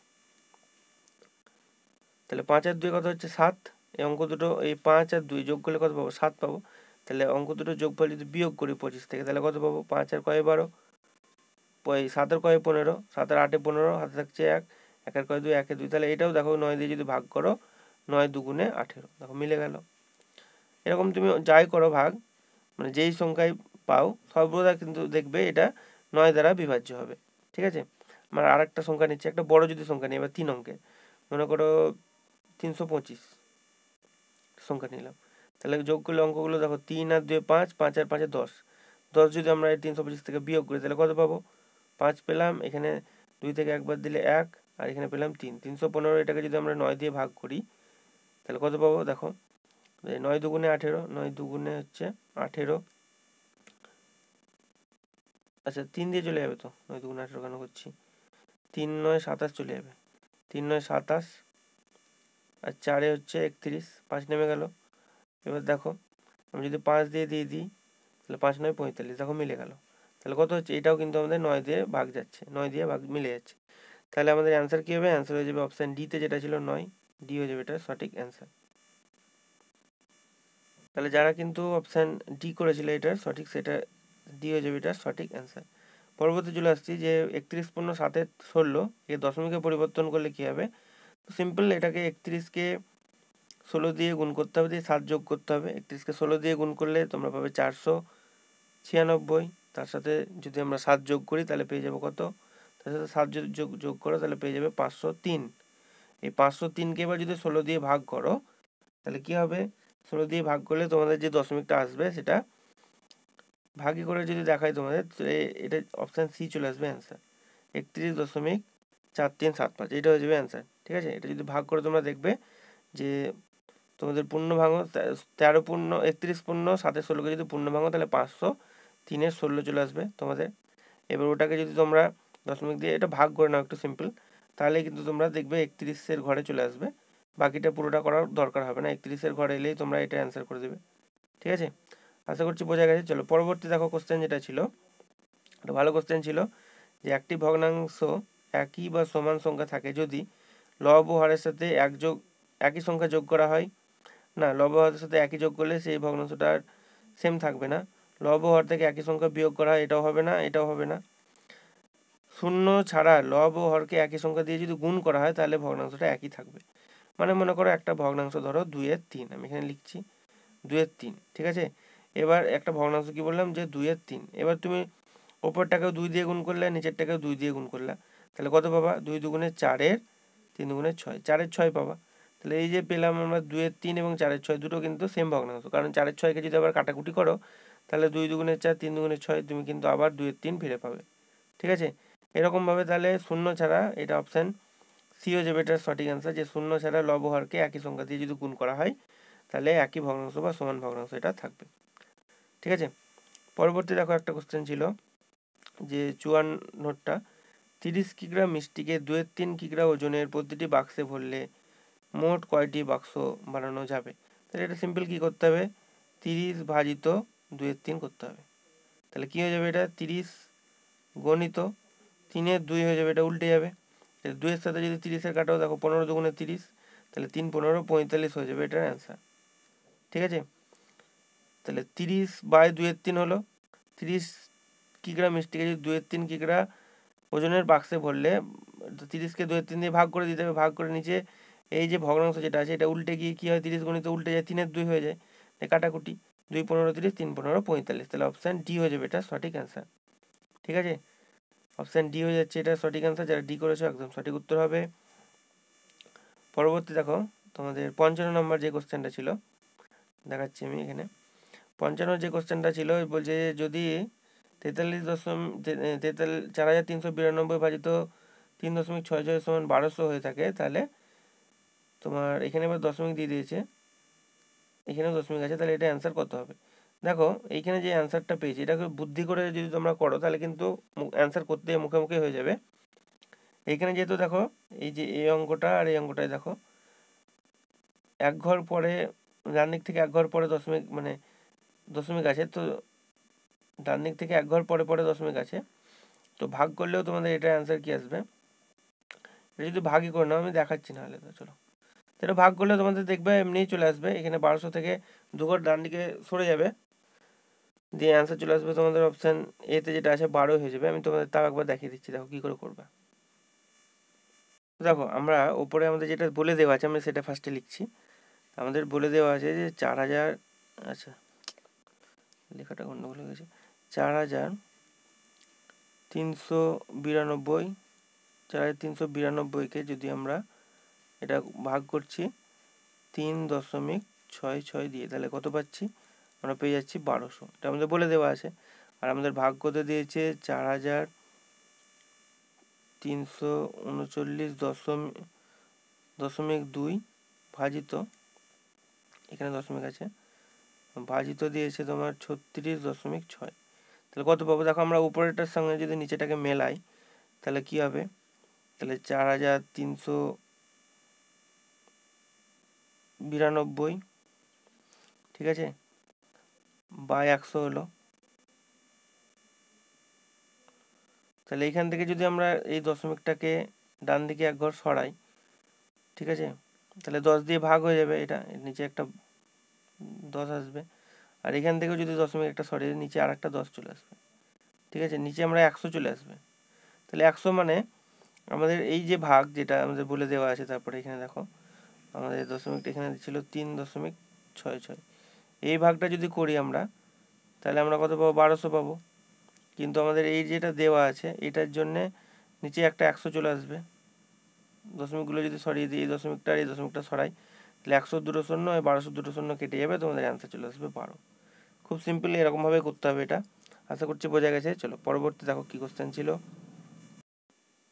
তাহলে 5 আর 2 কত হচ্ছে 7। এই অঙ্ক দুটো, এই 5 আর 2 যোগ করলে কত পাবো? 7 পাবো। তাহলে অঙ্ক দুটো যোগফল যদি বিয়োগ করি 25 থেকে তাহলে কত পাবো? 5 আর কয় 12, 7 আর কয় 15, 7 আর 8 15, হাতে থাকছে 1, 1 আর কয় 2, 1 এ 2। তাহলে এটাও দেখো 9 দিয়ে যদি ভাগ করো, 9 দুগুণে 18, দেখো মিলে গেল। এরকম তুমি যাই করো ভাগ, মানে যেই সংখ্যায় পাও সর্বদা কিন্তু দেখবে এটা 9 দ্বারা বিভাজ্য হবে। ঠিক আছে, আমরা আর একটা সংখ্যা নিচ্ছি, একটা বড় যদি সংখ্যা নিই এবার 3 অঙ্কের, মনে করো 325 সংখ্যা নিলাম। তাহলে যোগ করলে অঙ্কগুলো দেখো 3 আর 2 5, 5 আর 5 10, 10 যদি আমরা এই 325 থেকে বিয়োগ করি তাহলে কত পাবো? 5 পেলাম, এখানে 2 থেকে একবার দিলে 1, আর এখানে পেলাম 3, 315। এটাকে যদি আমরা 9 দিয়ে ভাগ করি তাহলে কত পাবো? দেখো 9 দুগুণে 18, 9 দুগুণে হচ্ছে 18, আচ্ছা 3 দিয়ে চলে যাবে তো, 9 দুগুণে 18 কেন করছি, 3 9 27 চলে যাবে, 3 9 27, আর 4 হচ্ছে 31, 5 নেমে গেল। এবার দেখো আমি যদি 5 দিয়ে দিই তাহলে 5 9 45, দেখো মিলে গেল। তাহলে কত হচ্ছে? এটাও কিন্তু আমাদের 9 দিয়ে ভাগ যাচ্ছে, 9 দিয়ে ভাগ মিলে যাচ্ছে। তাহলে আমাদের অ্যান্সার কী হবে? অ্যান্সার হয়ে যাবে অপশান ডিতে, যেটা ছিল 9, ডি হয়ে যাবে এটা সঠিক অ্যান্সার। তাহলে যারা কিন্তু অপশান ডি করেছিল এটার সঠিক, সেটা ডি হয়ে যাবে এটার সঠিক অ্যান্সার। পরবর্তী চলে আসছি যে 31 পূর্ণ 7 16, এর দশমিকে পরিবর্তন করলে কী হবে? সিম্পল, এটাকে 31কে 16 দিয়ে গুণ করতে হবে, দিয়ে 7 যোগ করতে হবে। 31কে 16 দিয়ে গুণ করলে তোমরা পাবে 496, তার সাথে যদি আমরা 7 যোগ করি তাহলে পেয়ে যাবো কত? তার সাথে 7 যদি যোগ করো তাহলে পেয়ে যাবে 503। এই 503কে এবার যদি 16 দিয়ে ভাগ করো তাহলে কি হবে? 16 দিয়ে ভাগ করলে তোমাদের যে দশমিকটা আসবে সেটা ভাগই করে যদি দেখাই তোমাদের, এটা অপশান সি চলে আসবে অ্যান্সার, 31.4375, এটা হয়ে যাবে অ্যান্সার। ঠিক আছে, এটা যদি ভাগ করে তোমরা দেখবে যে তোমাদের পূর্ণ ভাঙো 13 পূর্ণ 31 পূর্ণ 7 16কে যদি পূর্ণ ভাঙো তাহলে 503 16 চলে আসবে তোমাদের। এবার ওটাকে যদি তোমরা দশমিক দিয়ে এটা ভাগ করে নাও একটু সিম্পল, তাহলে কিন্তু তোমরা দেখবে 31-এর ঘরে চলে আসবে, বাকিটা পুরোটা করার দরকার হবে না, 31-এর ঘরে এলেই তোমরা এটা অ্যান্সার করে দেবে। ঠিক আছে, আশা করছি বোঝা গেছে। চলো পরবর্তী দেখো কোশ্চেন যেটা ছিল, একটা ভালো কোশ্চেন ছিল যে একটি ভগ্নাংশ একই বা সমান সংখ্যা থাকে যদি লব ও হরের সাথে একই সংখ্যা যোগ করা হয়। না, লব ও হরের সাথে একই যোগ করলে সেই ভগ্নাংশটা আর সেম থাকবে না। লব ও হর থেকে একই সংখ্যা বিয়োগ করা হয়, এটাও হবে না, এটাও হবে না। শূন্য ছাড়া লব ও হরকে একই সংখ্যা দিয়ে যদি গুণ করা হয় তাহলে ভগ্নাংশটা একই থাকবে। মানে মনে করো একটা ভগ্নাংশ ধরো 2/3, আমি এখানে লিখছি 2/3। ঠিক আছে, এবার একটা ভগ্নাংশ কি বললাম যে 2/3, এবার তুমি ওপরটাকেও 2 দিয়ে গুণ করলে, নিচেরটাকেও 2 দিয়ে গুণ করলে, তাহলে কত পাবা? 2 দুগুণে 4, 3 দুগুণে 6, 4 6 পাবা। তাহলে এই যে পেলাম আমরা 2/3 এবং 4 6, দুটো কিন্তু সেম ভগ্নাংশ, কারণ 4 6কে যদি আবার কাটাকুটি করো তাহলে 2 দুগুণে 4, 3 দুগুণে 6, তুমি কিন্তু আবার 2/3 ফিরে পাবে। ঠিক আছে, এরকমভাবে তাহলে শূন্য ছাড়া, এটা অপশান সি হয়ে যাবে এটার সঠিক অ্যান্সার, যে শূন্য ছাড়া লব হরকে একই সংখ্যা দিয়ে যদি গুণ করা হয় তাহলে একই ভগ্নাংশ বা সমান ভগ্নাংশ এটা থাকবে। ঠিক আছে, পরবর্তী দেখো একটা কোশ্চেন ছিল যে 54টা, 30 কিগ্রা মিষ্টিকে 2/3 কিগ্রা ওজনের প্রতিটি বাক্সে ভরলে মোট কয়টি বাক্স বানানো যাবে? তাহলে এটা সিম্পল কি করতে হবে? 30 ভাজিত 2/3 করতে হবে। তাহলে কি হয়ে যাবে? এটা 30 গণিত 3-এর 2 হয়ে যাবে, এটা উল্টে যাবে। 2-এর সাথে যদি 30-এর কাটাও, দেখো 15 দুগুণে 30, তাহলে 3 15 45 হয়ে যাবে এটার অ্যান্সার। ঠিক আছে, তাহলে 30/2/3 হলো 30 কিগ্রা মিষ্টিকে যদি 2/3 কিগ্রা ওজনের বাক্সে ভরলে 30কে 2/3 দিয়ে ভাগ করে দিতে হবে, ভাগ করে নিচে এই যে ভগ্নাংশ যেটা আছে এটা উল্টে গিয়ে কি হয়? 30 গণিত উল্টে যায়, 3-এর 2 হয়ে যায়, কাটাকুটি 2 15 30, 3 15 45, তাহলে অপশান ডি হয়ে যাবে এটা সঠিক অ্যান্সার। ঠিক আছে, অপশান ডি হয়ে যাচ্ছে এটা সঠিক অ্যান্সার। যারা ডি করেছো একদম সঠিক উত্তর হবে। পরবর্তী দেখো তোমাদের 55 নম্বর যে কোশ্চেনটা ছিল দেখাচ্ছি আমি এখানে। 55 যে কোশ্চেনটা ছিল বলছে যদি 4392 ভাজিত 3.66 সমান 1200 হয়ে থাকে, তাহলে তোমার এখানে এবার দশমিক দিয়ে দিয়েছে, এখানেও দশমিক আছে, তাহলে এটা অ্যান্সার কত হবে। দেখো এইখানে যে অ্যান্সারটা পেয়েছি এটাকে বুদ্ধি করে যদি তোমরা করো তাহলে কিন্তু অ্যান্সার করতে মুখে মুখে হয়ে যাবে। এইখানে যেহেতু দেখো এই যে এই অঙ্কটা আর এই অঙ্কটায় দেখো এক ঘর পরে, ডান দিক থেকে এক ঘর পরে দশমিক মানে দশমিক আছে, তো ডান দিক থেকে এক ঘর পরে পরে দশমিক আছে, তো ভাগ করলেও তোমাদের এটা অ্যান্সার কি আসবে। এটা যদি ভাগই করে নাও, আমি দেখাচ্ছি না হলে, তো চলো এটা ভাগ করলে তোমাদের দেখবে এমনিই চলে আসবে। এখানে 1200 থেকে দু ঘর ডান দিকে সরে যাবে, দিয়ে অ্যান্সার চলে আসবে তোমাদের অপশান এতে যেটা আছে 12 হয়ে যাবে। আমি তোমাদের তাও একবার দেখিয়ে দিচ্ছি, দেখো কি করে করবে। দেখো আমরা ওপরে আমাদের যেটা বলে দেওয়া আছে আমি সেটা ফার্স্টে লিখছি। আমাদের বলে দেওয়া আছে যে 4000, আচ্ছা লেখাটা গন্ডগোল হয়ে গেছে, 4392, 4392কে যদি আমরা এটা ভাগ করছি 3.66 দিয়ে, তাহলে কত পাচ্ছি আমরা পেয়ে যাচ্ছি 1200। এটা আমাদের বলে দেওয়া আছে। আর আমাদের ভাগ করতে দিয়েছে 4339.2 ভাজিত, এখানে দশমিক আছে, ভাজিত দিয়েছে তোমার 36.6। তাহলে কত পাবো, দেখো আমরা উপরেরটার সঙ্গে যদি নিচেটাকে মেলাই তাহলে কি হবে, তাহলে 4392, ঠিক আছে, বাই 100 হলো। তাহলে এইখান থেকে যদি আমরা এই দশমিকটাকে ডান দিকে এক ঘর সরাই, ঠিক আছে, তাহলে 10 দিয়ে ভাগ হয়ে যাবে, এটা নিচে একটা 10 আসবে। আর এখান থেকেও যদি দশমিক একটা সরিয়ে নিচে আর একটা 10 চলে আসবে, ঠিক আছে, নিচে আমরা 100 চলে আসবে। তাহলে 100 মানে আমাদের এই যে ভাগ যেটা আমাদের বলে দেওয়া আছে, তারপরে এখানে দেখো আমাদের দশমিকটা এখানে ছিল 3.66, এই ভাগটা যদি করি আমরা তাহলে আমরা কত পাবো, 1200 পাবো। কিন্তু আমাদের এই যেটা দেওয়া আছে এটার জন্যে নিচে একটা 100 চলে আসবে, দশমিকগুলো যদি সরিয়ে দিই, এই দশমিকটা আর এই দশমিকটা সরাই, তাহলে 100 দুটো শূন্য, 1200 দুটো শূন্য কেটে যাবে, তোমাদের অ্যান্সার চলে আসবে 12। খুব সিম্পলি এরকমভাবে করতে হবে এটা। আশা করছি বোঝা গেছে। চলো পরবর্তী দেখো কি কোশ্চেন ছিল।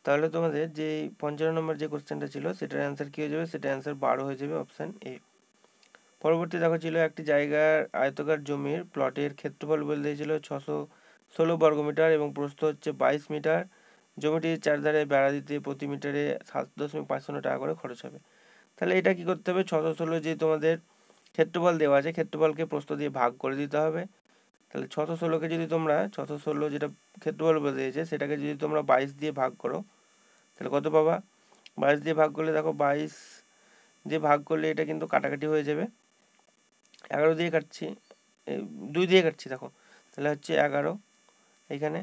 তাহলে তোমাদের যে 55 নম্বর যে কোশ্চেনটা ছিল সেটার অ্যান্সার কী হয়ে যাবে, সেটা অ্যান্সার 12 হয়ে যাবে, অপশান এ। পরবর্তী দেখো ছিল একটি জায়গার আয়তকার জমির প্লটের ক্ষেত্রফল বলে দিয়েছিল 616 বর্গমিটার এবং প্রস্থ হচ্ছে 22 মিটার। জমিটির চারধারে বেড়া দিতে প্রতি মিটারে 7.55 টাকা করে খরচ হবে। তাহলে এটা কি করতে হবে, 616 যে তোমাদের ক্ষেত্রফল দেওয়া আছে, ক্ষেত্রফলকে প্রস্থ দিয়ে ভাগ করে দিতে হবে। তাহলে 616কে যদি তোমরা 616 যেটা ক্ষেত্রফল বলে দিয়েছে সেটাকে যদি তোমরা 22 দিয়ে ভাগ করো তাহলে কত পাবা, 22 দিয়ে ভাগ করলে দেখো 22 দিয়ে ভাগ করলে এটা কিন্তু কাটাকাটি হয়ে যাবে, 11 দিয়ে কাটছি, 2 দিয়ে কাটছি দেখো, তাহলে হচ্ছে 11 এখানে।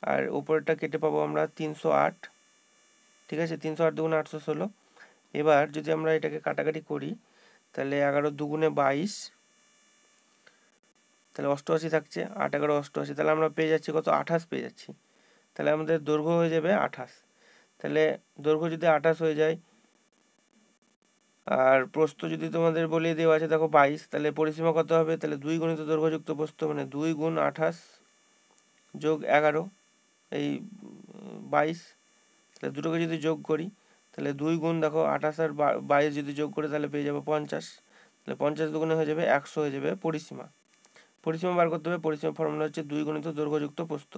আর উপরেরটা কেটে পাবো আমরা 308, ঠিক আছে, 308 দুগুণে 816। এবার যদি আমরা এটাকে কাটাকাটি করি তাহলে 11 দুগুণে 22, তাহলে 88 থাকছে, 8 11 88, তাহলে আমরা পেয়ে যাচ্ছি কত, 28 পেয়ে যাচ্ছি। তাহলে আমাদের দৈর্ঘ্য হয়ে যাবে 28। তাহলে দৈর্ঘ্য যদি 28 হয়ে যায় আর প্রস্থ যদি তোমাদের বলিয়ে দেওয়া আছে দেখো 22, তাহলে পরিসীমা কত হবে, তাহলে 2 গুণিত দৈর্ঘ্যযুক্ত প্রস্থ মানে 2 গুণ 28 যোগ 11 এই 22, তাহলে দুটোকে যদি যোগ করি তাহলে 2 গুণ দেখো 28 আর 22 যদি যোগ করি তাহলে পেয়ে যাবো 50, তাহলে 50 দুগুণে হয়ে যাবে 100 হয়ে যাবে পরিসীমা। পরিসীমা বার করতে হবে, পরিসীমা ফর্মুলা হচ্ছে 2 গুণিত দৈর্ঘ্যযুক্ত প্রস্থ।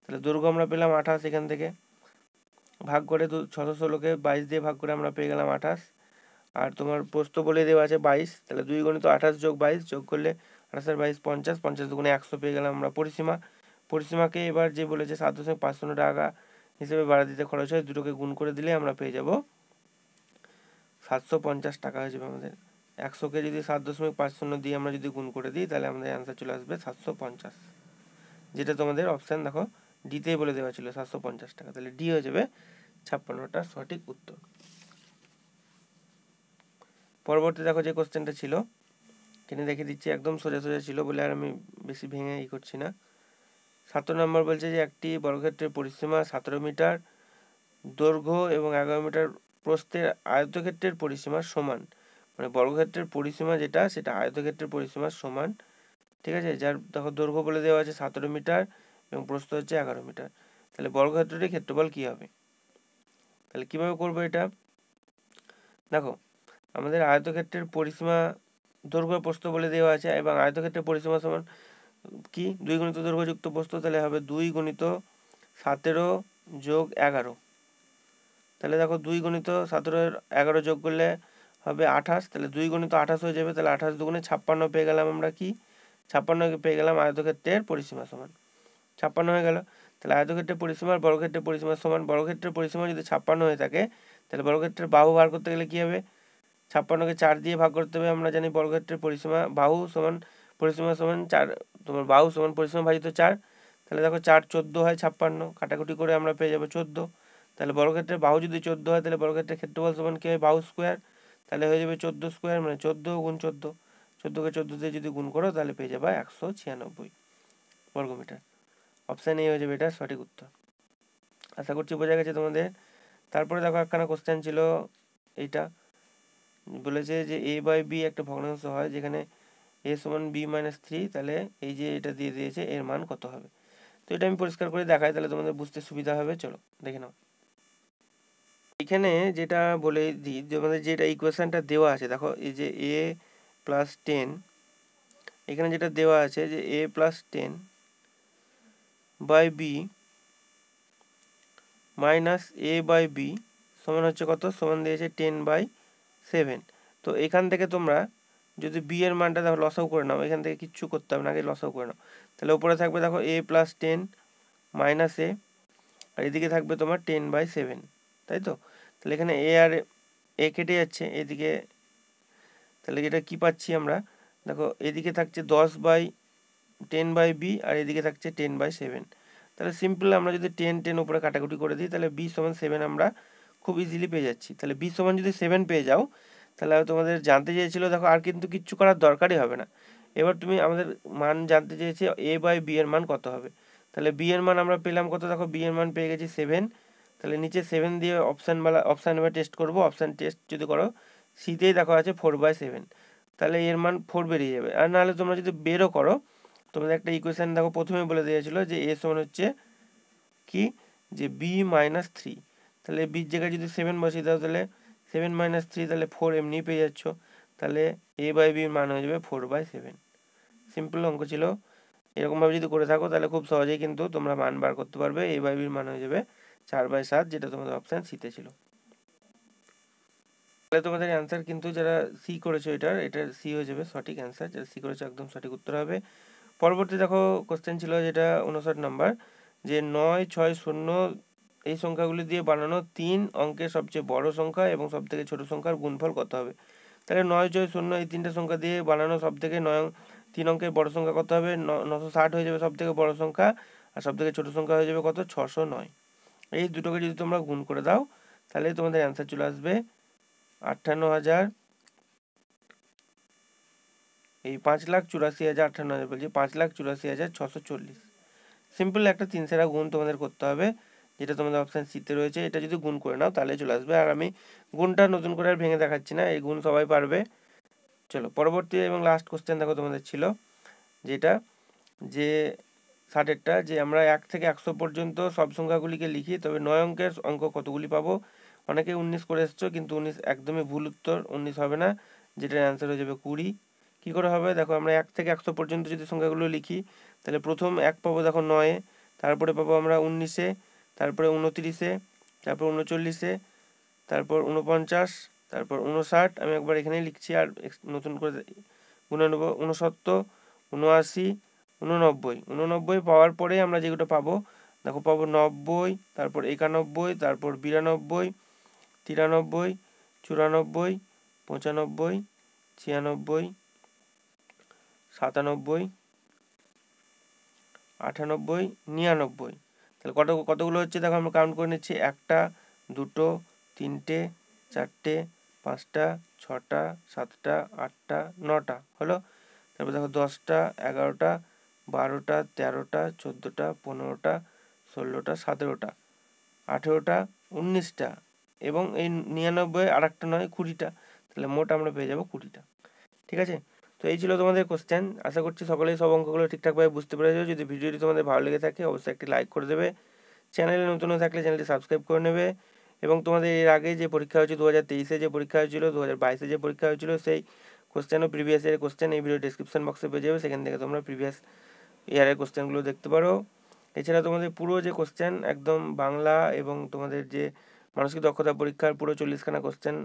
তাহলে দৈর্ঘ্য আমরা পেলাম 28, এখান থেকে ভাগ করে 616কে 22 দিয়ে ভাগ করে আমরা পেয়ে গেলাম 28। আর তোমার প্রস্থ বলে দেওয়া আছে 22, তাহলে 2 গুণিত 28 যোগ 22 যোগ করলে 28 আর 22 50, 50 দুগুণে 100 পেয়ে গেলাম আমরা পরিসীমা। পরিসীমাকে এবার যে বলেছে 7.55 টাকা হিসেবে ভাড়া দিতে খরচ হয়, দুটোকে গুণ করে দিলে আমরা পেয়ে যাব 750 টাকা হয়ে যাবে আমাদের। 100কে যদি 7.50 দিয়ে আমরা যদি গুণ করে দিই তাহলে আমাদের অ্যান্সার চলে আসবে 750, যেটা তোমাদের অপশান দেখো ডিতেই বলে দেওয়া ছিল 750 টাকা। তাহলে ডি হয়ে যাবে 56টা সঠিক উত্তর। পরবর্তী দেখো যে কোশ্চেনটা ছিল টেনে দেখে দিচ্ছি, একদম সোজা সোজা ছিল বলে আর আমি বেশি ভেঙে করছি না, 17 নম্বর বলছে যে একটি বর্গক্ষেত্রের পরিসীমা 17 মিটার, দৈর্ঘ্য এবং 11 মিটার প্রস্থের আয়তক্ষেত্রের পরিসীমার সমান। মানে বর্গক্ষেত্রের পরিসীমা যেটা সেটা আয়তক্ষেত্রের পরিসীমার সমান, ঠিক আছে। যার দেখো দৈর্ঘ্য বলে দেওয়া আছে 17 মিটার এবং প্রস্থ হচ্ছে 11 মিটার। তাহলে বর্গক্ষেত্রটির ক্ষেত্রফল কি হবে? তাহলে কিভাবে করবো এটা? দেখো আমাদের আয়তক্ষেত্রের পরিসীমা দৈর্ঘ্য প্রস্থ বলে দেওয়া আছে এবং আয়তক্ষেত্রের পরিসীমা সমান কি 2 গুণিত দৈর্ঘ্য যুক্ত প্রস্থ, তাহলে হবে 2 গুণিত 17 যোগ 11। তাহলে দেখো 2 গুণিত 17 11 যোগ করলে হবে 28, তাহলে 2 গুণিত 28 হয়ে যাবে। তাহলে 28 দুগুণে 56 পেয়ে গেলাম আমরা, কি 56 পেয়ে গেলাম আয়তক্ষেত্রের পরিসীমা সমান 56 হয়ে গেল। তাহলে আয়তক্ষেত্রের পরিসীমা আর বর্গক্ষেত্রের পরিসীমা সমান। বর্গক্ষেত্রের পরিসীমা যদি 56 হয়ে থাকে তাহলে বর্গক্ষেত্রের বাহু বার করতে গেলে কি হবে? 56কে 4 দিয়ে ভাগ করতে হবে। আমরা জানি বর্গক্ষেত্রের পরিসীমা বাহু সমান পরিসীমা সমান 4, তোমার বাহু সমান পরিসীমা ভাজিত 4। তাহলে দেখো 4 14 হয় 56, কাটাকুটি করে আমরা পেয়ে যাবো 14। তাহলে বর্গক্ষেত্রের বাহু যদি 14 হয় তাহলে বর্গক্ষেত্রের ক্ষেত্রফল সমান কি হয়? বাহু স্কোয়ার। তাহলে হয়ে যাবে 14 স্কোয়ার, মানে 14 গুণ 14, 14কে 14 দিয়ে যদি গুণ করো তাহলে পেয়ে যাবে 196 বর্গমিটার। অপশান এ হয়ে যাবে এটা সঠিক উত্তর। আশা করছি বোঝা গেছে তোমাদের। তারপরে দেখো একখানা কোশ্চেন ছিল, এইটা বলেছে যে a বাই বি একটা ভগ্নাংশ হয় যেখানে a সমান b মাইনাস 3, তাহলে এই যে এটা দিয়ে দিয়েছে এর মান কত হবে? তো এটা আমি পরিষ্কার করে দেখাই তাহলে তোমাদের বুঝতে সুবিধা হবে। চলো দেখে নাও। এখানে যেটা বলে দিই, তোমাদের যেটা ইকুয়েশনটা দেওয়া আছে দেখো, এই যে a প্লাস 10, এখানে যেটা দেওয়া আছে যে a plus 10 by b minus a by b সমান হচ্ছে কত? সমান দিয়েছে 10/7। তো এখান থেকে তোমরা যদি বি এর মানটা দেখো লসাও করে নাও, এখান থেকে কিচ্ছু করতে হবে না, আগে লসাও করে নাও। তাহলে উপরে থাকবে দেখো a প্লাস 10 মাইনাস এ, আর এদিকে থাকবে তোমার 10/7, তাই তো? তাহলে এখানে এ আর এ কেটে যাচ্ছে এদিকে, তাহলে এটা কি পাচ্ছি আমরা? দেখো এদিকে থাকছে 10/10/b আর এদিকে থাকছে 10/7। তাহলে সিম্পল আমরা যদি 10 10 উপরে কাটাকুটি করে দিই তাহলে b সমান 7 আমরা খুব ইজিলি পেয়ে যাচ্ছি। তাহলে b সমান যদি 7 পেয়ে যাও তাহলে তোমাদের জানতে চেয়েছিল, দেখো আর কিন্তু কিচ্ছু করার দরকারই হবে না। এবার তুমি আমাদের মান জানতে চেয়েছি a বাই b এর মান কত হবে। তাহলে b এর মান আমরা পেলাম কত? দেখো b এর মান পেয়ে গেছি 7। তাহলে নিচে 7 দিয়ে অপশান এবার টেস্ট করবো। অপশান টেস্ট যদি করো সিতেই দেখো আছে 4/7, তাহলে এর মান 4 বেরিয়ে যাবে। আর নাহলে তোমরা যদি বেরও করো, তোমাদের একটা ইকুয়েশন দেখো প্রথমে বলে দিয়েছিল যে a সমান হচ্ছে কি, যে b মাইনাস 3। তাহলে বির জায়গায় যদি 7 বসিয়ে দাও তাহলে 7 মাইনাস 3, তাহলে 4 এমনি পেয়ে যাচ্ছ। তাহলে a বাই বির মান হয়ে যাবে 4/7। সিম্পল অঙ্ক ছিল। এরকমভাবে যদি করে থাকো তাহলে খুব সহজেই কিন্তু তোমরা মান বার করতে পারবে। a বাই বির মান হয়ে যাবে 4/7, যেটা তোমাদের অপশান সিতে ছিল। তাহলে তোমাদের অ্যান্সার কিন্তু যারা সি করেছো এটার সি হয়ে যাবে সঠিক অ্যান্সার, যারা সি করেছো একদম সঠিক উত্তর হবে। পরবর্তী দেখো কোশ্চেন ছিল যেটা 59 নাম্বার, যে 9 6 0 এই সংখ্যাগুলি দিয়ে বানানো 3 অঙ্কের সবচেয়ে বড় সংখ্যা এবং সব থেকে ছোট সংখ্যার গুণফল কত হবে? তাহলে 9 6 0 এই তিনটে সংখ্যা দিয়ে বানানো সব থেকে 3 অঙ্কের বড় সংখ্যা কত হবে? 960 হয়ে যাবে সব থেকে বড় সংখ্যা, আর সব থেকে ছোট সংখ্যা হয়ে যাবে কত? 609। এই দুটোকে যদি তোমরা গুণ করে দাও তাহলে তোমাদের অ্যান্সার চলে আসবে 58,000, এই 5,84,058 বলছি 5,84,640। সিম্পল একটা 3 সেরা গুণ তোমাদের করতে হবে, যেটা তোমাদের অপশান সিতে রয়েছে। এটা যদি গুণ করে নাও তাহলে চলে আসবে। আর আমি গুণটা নতুন করে আর ভেঙে দেখাচ্ছি না, এই গুণ সবাই পারবে। চলো পরবর্তী এবং লাস্ট কোশ্চেন দেখো তোমাদের ছিল যেটা, যে 60টা, যে আমরা 1 থেকে 100 পর্যন্ত সব সংখ্যাগুলিকে লিখি তবে 9 অঙ্কের অঙ্ক কতগুলি পাবো? অনেকে 19 করে এসছো, কিন্তু 19 একদমই ভুল উত্তর, 19 হবে না, যেটার অ্যান্সার হয়ে যাবে 20। কী করে হবে? দেখো আমরা 1 থেকে 100 পর্যন্ত যদি সংখ্যাগুলো লিখি তাহলে প্রথম 1 পাবো দেখো 9-এ, তারপরে পাবো আমরা 19-এ, তারপরে 29-এ, তারপর 39-এ, তারপর 49, তারপর 59, আমি একবার এখানেই লিখছি আর নতুন করে গুনে নেবো, 69, 79, 89, 89 পাওয়ার পরে আমরা যেগুলো পাবো দেখো পাবো 90, তারপর 91, তারপর 92, 93, 94, 95, 96, 97, 98, 99। তাহলে কতগুলো হচ্ছে দেখো আমরা কাউন্ট করে নিচ্ছি, 1টা 2টো 3টে 4টে 5টা 6টা 7টা 8টা 9টা হলো। তারপর দেখো 10টা 11টা 12টা, 13টা, 14টা, 15টা, 16টা, 17টা, 18টা, 19টা এবং এই 99 আর একটা নয় 20টা, তাহলে মোট আমরা পেয়ে যাবো 20টা। ঠিক আছে, তো এই ছিল তোমাদের কোশ্চেন। আশা করছি সকলেই সব অঙ্কগুলো ঠিকঠাকভাবে বুঝতে পেরেছো। যদি ভিডিওটি তোমাদের ভালো লেগে থাকে অবশ্যই একটি লাইক করে দেবে, চ্যানেলে নতুন হয়ে থাকলে চ্যানেলটি সাবস্ক্রাইব করে নেবে এবং তোমাদের এর আগে যে পরীক্ষা হয়েছে 2023-এ যে পরীক্ষা হয়েছিল, 2022-এ যে পরীক্ষা হয়েছিল, সেই কোশ্চেন ও প্রিভিয়াস ইয়ারের কোশ্চেন এই ভিডিও ডিসক্রিপশন বক্সে পেয়ে যাবে, সেখান থেকে তোমরা প্রিভিয়াস ইয়ারের কোশ্চেনগুলো দেখতে পারো। এছাড়া তোমাদের পুরো যে কোশ্চেন একদম বাংলা এবং তোমাদের যে মানসিক দক্ষতা পরীক্ষার পুরো 40খানা কোশ্চেন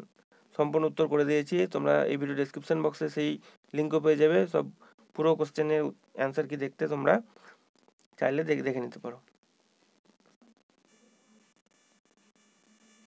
সম্পূর্ণ উত্তর করে দিয়েছি। তোমরা এই ভিডিও ডিসক্রিপশন বক্সে সেই লিঙ্কও পেয়ে যাবে, সব পুরো কোশ্চেনের অ্যান্সার কি দেখতে তোমরা চাইলে দেখে নিতে পারো।